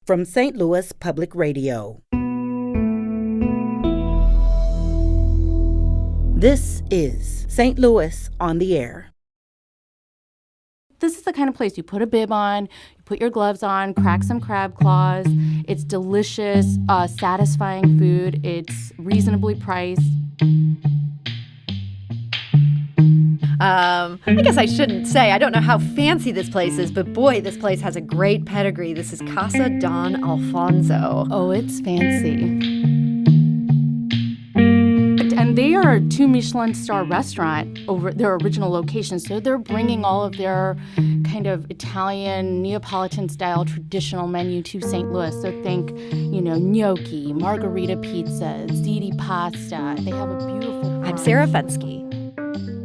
From St. Louis Public Radio. This is St. Louis on the Air. This is the kind of place you put a bib on, you put your gloves on, crack some crab claws. It's delicious, satisfying food. It's reasonably priced. I guess I shouldn't say. I don't know how fancy this place is, but boy, this place has a great pedigree. This is Casa Don Alfonso. Oh, it's fancy. And they are a 2 Michelin star restaurant over their original location. So they're bringing all of their kind of Italian, Neapolitan style traditional menu to St. Louis. So think, gnocchi, margarita pizza, ziti pasta. They have a beautiful... I'm Sarah Fensky.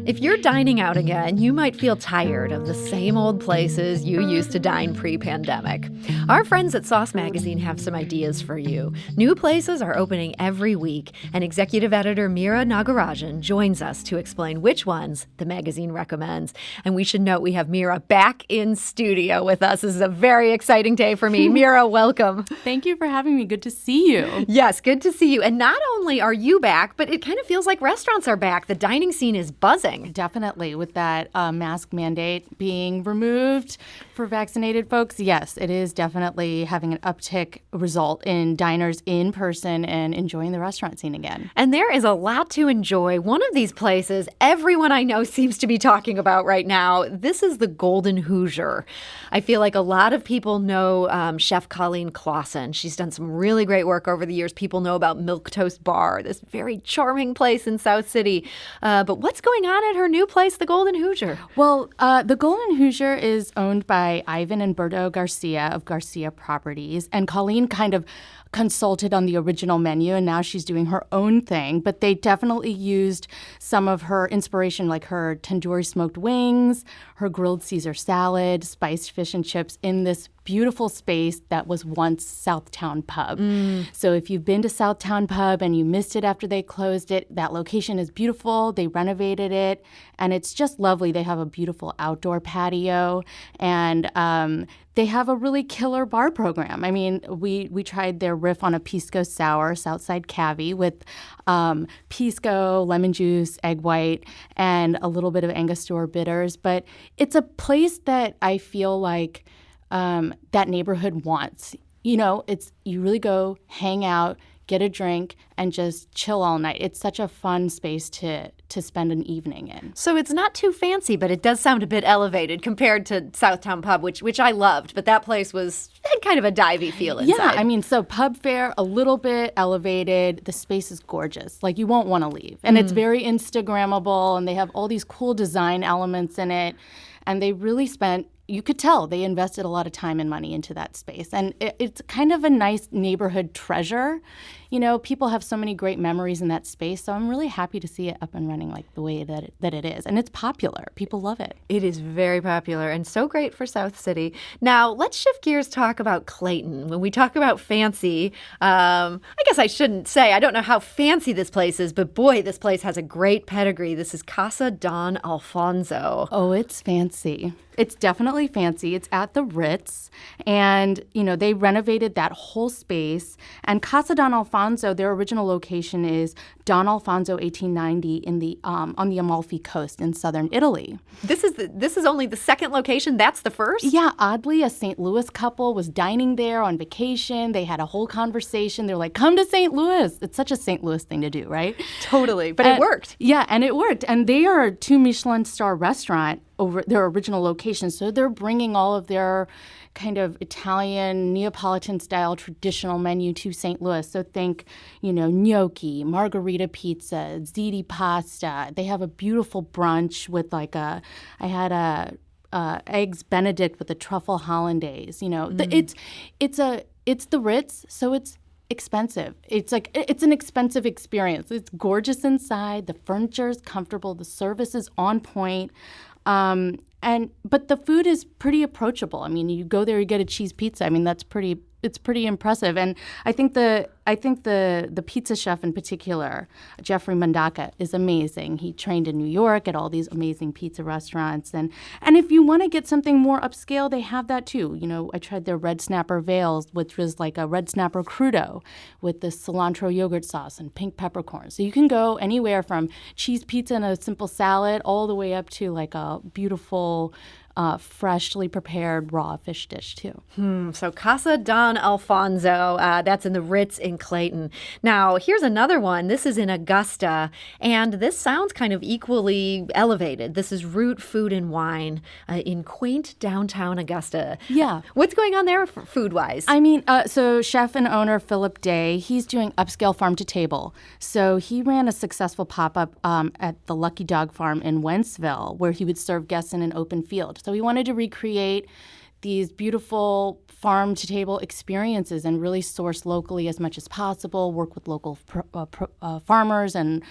If you're dining out again, you might feel tired of the same old places you used to dine pre-pandemic. Our friends at Sauce Magazine have some ideas for you. New places are opening every week, and executive editor Meera Nagarajan joins us to explain which ones the magazine recommends. And we should note we have Meera back in studio with us. This is a very exciting day for me. Meera, welcome. Thank you for having me. Good to see you. Yes, good to see you. And not only are you back, but it kind of feels like restaurants are back. The dining scene is buzzing. Definitely. With that mask mandate being removed for vaccinated folks, yes, it is definitely having an uptick result in diners in person and enjoying the restaurant scene again. And there is a lot to enjoy. One of these places everyone I know seems to be talking about right now. This is the Golden Hoosier. I feel like a lot of people know Chef Colleen Clausen. She's done some really great work over the years. People know about Milquetoast Bar, this very charming place in South City. But what's going on at her new place, the Golden Hoosier? Well, the Golden Hoosier is owned by Ivan and Berto Garcia of Garcia Properties, and Colleen kind of consulted on the original menu, and now she's doing her own thing. But they definitely used some of her inspiration, like her tandoori smoked wings, her grilled Caesar salad, spiced fish and chips in this beautiful space that was once Southtown Pub. So if you've been to Southtown Pub and you missed it after they closed it, that location is beautiful. They renovated it, and it's just lovely. They have a beautiful outdoor patio, and they have a really killer bar program. I mean, we tried their riff on a pisco sour, Southside Cavy, with pisco, lemon juice, egg white, and a little bit of Angostura bitters. But it's a place that I feel like that neighborhood wants. It's you really go, hang out, get a drink, and just chill all night. It's such a fun space to spend an evening in. So it's not too fancy, but it does sound a bit elevated compared to Southtown Pub, which I loved. But that place had kind of a divey feel inside. Yeah, I mean, so pub fare, a little bit elevated. The space is gorgeous. Like, you won't want to leave. And it's very Instagrammable, and they have all these cool design elements in it. And they really you could tell they invested a lot of time and money into that space. And it's kind of a nice neighborhood treasure. People have so many great memories in that space. So I'm really happy to see it up and running like the way that it is. And it's popular. People love it. It is very popular and so great for South City. Now, let's shift gears, talk about Clayton. When we talk about fancy, I guess I shouldn't say. I don't know how fancy this place is, but boy, this place has a great pedigree. This is Casa Don Alfonso. Oh, it's fancy. It's definitely fancy. It's at the Ritz, and they renovated that whole space. And Casa Don Alfonso, their original location is Don Alfonso 1890 in the on the Amalfi Coast in southern Italy. This is only the second location. That's the first? Yeah, oddly, a St. Louis couple was dining there on vacation. They had a whole conversation. They're like, "Come to St. Louis." It's such a St. Louis thing to do, right? Totally, but it worked. Yeah, and it worked. And they are a 2 Michelin star restaurant over their original location. So they're bringing all of their kind of Italian, Neapolitan style traditional menu to St. Louis. So think, gnocchi, margarita pizza, ziti pasta. They have a beautiful brunch with I had eggs Benedict with a truffle hollandaise. It's the Ritz, so it's expensive. It's an expensive experience. It's gorgeous inside. The furniture is comfortable. The service is on point. But the food is pretty approachable. I mean, you go there, you get a cheese pizza. I mean, that's pretty it's pretty impressive. And I think the pizza chef in particular, Jeffrey Mandaka, is amazing. He trained in New York at all these amazing pizza restaurants. And if you want to get something more upscale, they have that too. I tried their red snapper veils, which was like a red snapper crudo with the cilantro yogurt sauce and pink peppercorn. So you can go anywhere from cheese pizza and a simple salad all the way up to like a beautiful freshly prepared raw fish dish too. So Casa Don Alfonso, that's in the Ritz in Clayton. Now, here's another one. This is in Augusta, and this sounds kind of equally elevated. This is Root Food and Wine in quaint downtown Augusta. Yeah. What's going on there food-wise? I mean, so chef and owner Philip Day, he's doing upscale farm to table. So he ran a successful pop-up at the Lucky Dog Farm in Wentzville, where he would serve guests in an open field. So we wanted to recreate these beautiful farm-to-table experiences and really source locally as much as possible, work with local farmers and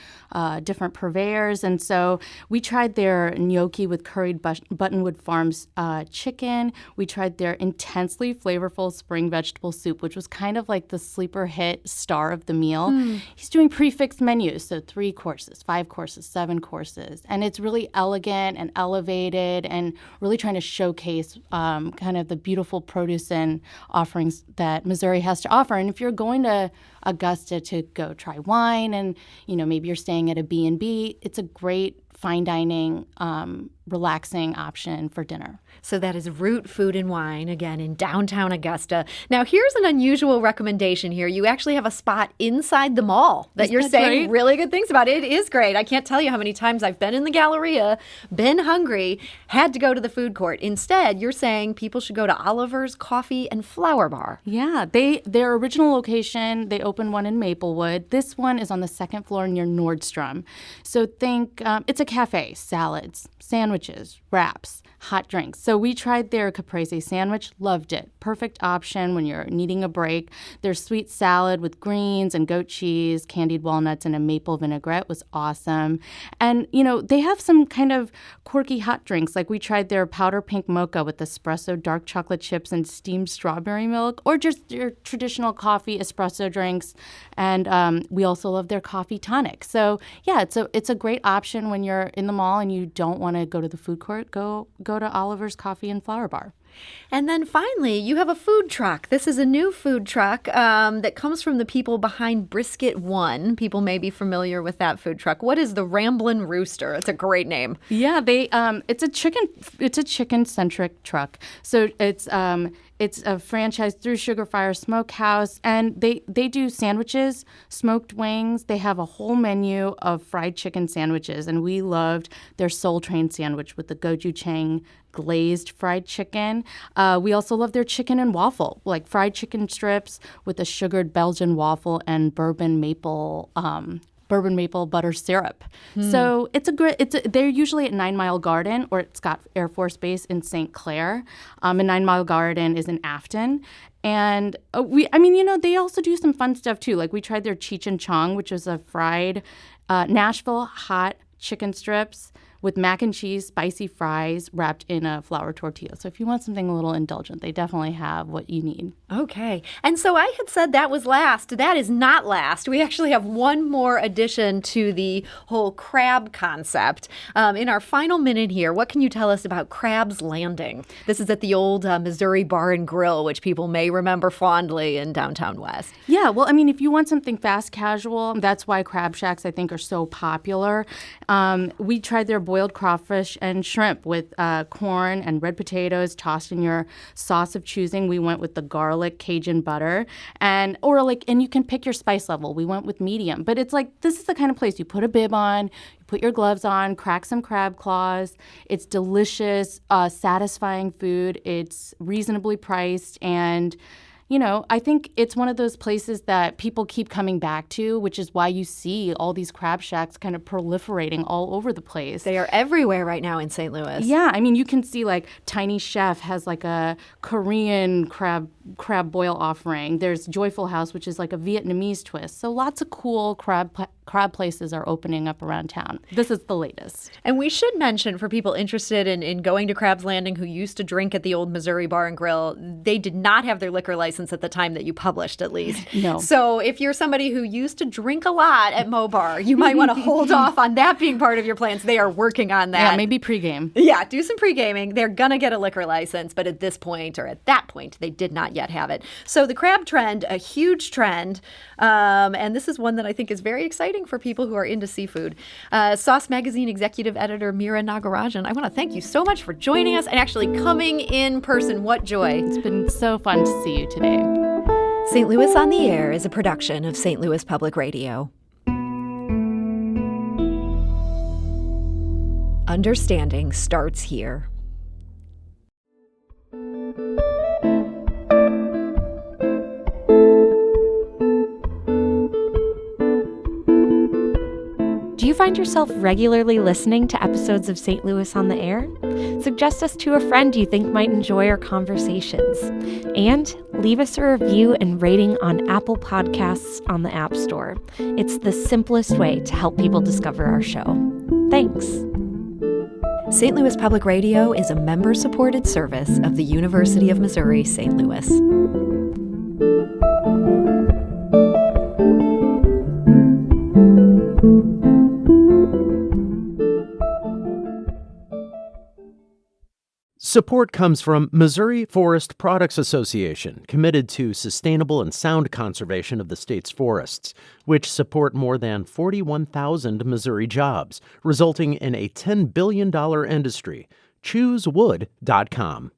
different purveyors. And so we tried their gnocchi with curried Buttonwood Farms chicken. We tried their intensely flavorful spring vegetable soup, which was kind of like the sleeper hit star of the meal. He's doing prefixed menus, so 3 courses, 5 courses, 7 courses. And it's really elegant and elevated and really trying to showcase kind of the beautiful produce and offerings that Missouri has to offer. And if you're going to Augusta to go try wine and, maybe you're staying at a B&B, it's a great fine dining, relaxing option for dinner. So that is Root Food and Wine, again, in downtown Augusta. Now, here's an unusual recommendation here. You actually have a spot inside the mall that you're saying really good things about. It is great. I can't tell you how many times I've been in the Galleria, been hungry, had to go to the food court. Instead, you're saying people should go to Oliver's Coffee and Flower Bar. Yeah, their original location, they opened one in Maplewood. This one is on the 2nd floor near Nordstrom. So think it's a cafe, salads, sandwiches, wraps, hot drinks. So we tried their caprese sandwich, loved it. Perfect option when you're needing a break. Their sweet salad with greens and goat cheese, candied walnuts, and a maple vinaigrette was awesome. And, they have some kind of quirky hot drinks. Like we tried their powder pink mocha with espresso, dark chocolate chips, and steamed strawberry milk, or just your traditional coffee espresso drinks. And we also love their coffee tonic. So, yeah, it's a great option when you're in the mall and you don't want to go to the food court. Go to Oliver's Coffee and Flower Bar. And then finally, you have a food truck. This is a new food truck that comes from the people behind Brisket One. People may be familiar with that food truck. What is the Ramblin' Rooster? It's a great name. Yeah, it's a chicken-centric truck. So it's a franchise through Sugar Fire Smokehouse, and they do sandwiches, smoked wings. They have a whole menu of fried chicken sandwiches, and we loved their Soul Train sandwich with the gochujang glazed fried chicken. We also love their chicken and waffle, like fried chicken strips with a sugared Belgian waffle and bourbon maple butter syrup. So they're usually at 9 Mile Garden or at Scott Air Force Base in St. Clair. And 9 Mile Garden is in Afton. And they also do some fun stuff too. Like we tried their Cheech and Chong, which is a fried Nashville hot chicken strips with mac and cheese, spicy fries wrapped in a flour tortilla. So if you want something a little indulgent, they definitely have what you need. Okay. And so I had said that was last. That is not last. We actually have one more addition to the whole crab concept. In our final minute here, what can you tell us about Crab's Landing? This is at the old Missouri Bar and Grill, which people may remember fondly in downtown West. Yeah, well, if you want something fast casual, that's why crab shacks, I think, are so popular. We tried their boiled crawfish and shrimp with corn and red potatoes tossed in your sauce of choosing. We went with the garlic Cajun butter, and you can pick your spice level. We went with medium, but it's like this is the kind of place you put a bib on, you put your gloves on, crack some crab claws. It's delicious, satisfying food. It's reasonably priced, and I think it's one of those places that people keep coming back to, which is why you see all these crab shacks kind of proliferating all over the place. They are everywhere right now in St. Louis. Yeah, you can see like Tiny Chef has like a Korean crab boil offering. There's Joyful House, which is like a Vietnamese twist. So lots of cool crab crab places are opening up around town. This is the latest. And we should mention, for people interested in going to Crab's Landing who used to drink at the old Missouri Bar and Grill, they did not have their liquor license at the time that you published, at least. No. So if you're somebody who used to drink a lot at Mo Bar, you might want to hold off on that being part of your plans. They are working on that. Yeah, maybe pregame. Yeah, do some pre-gaming. They're going to get a liquor license, but at this point, or at that point, they did not yet have it. So the crab trend, a huge trend, and this is one that I think is very exciting for people who are into seafood. Sauce Magazine executive editor Mira Nagarajan, I want to thank you so much for joining us and actually coming in person. What joy. It's been so fun to see you today. St. Louis on the Air is a production of St. Louis Public Radio. Understanding starts here. Do you find yourself regularly listening to episodes of St. Louis on the Air? Suggest us to a friend you think might enjoy our conversations. And leave us a review and rating on Apple Podcasts on the App Store. It's the simplest way to help people discover our show. Thanks. St. Louis Public Radio is a member-supported service of the University of Missouri, St. Louis. Support comes from Missouri Forest Products Association, committed to sustainable and sound conservation of the state's forests, which support more than 41,000 Missouri jobs, resulting in a $10 billion industry. ChooseWood.com.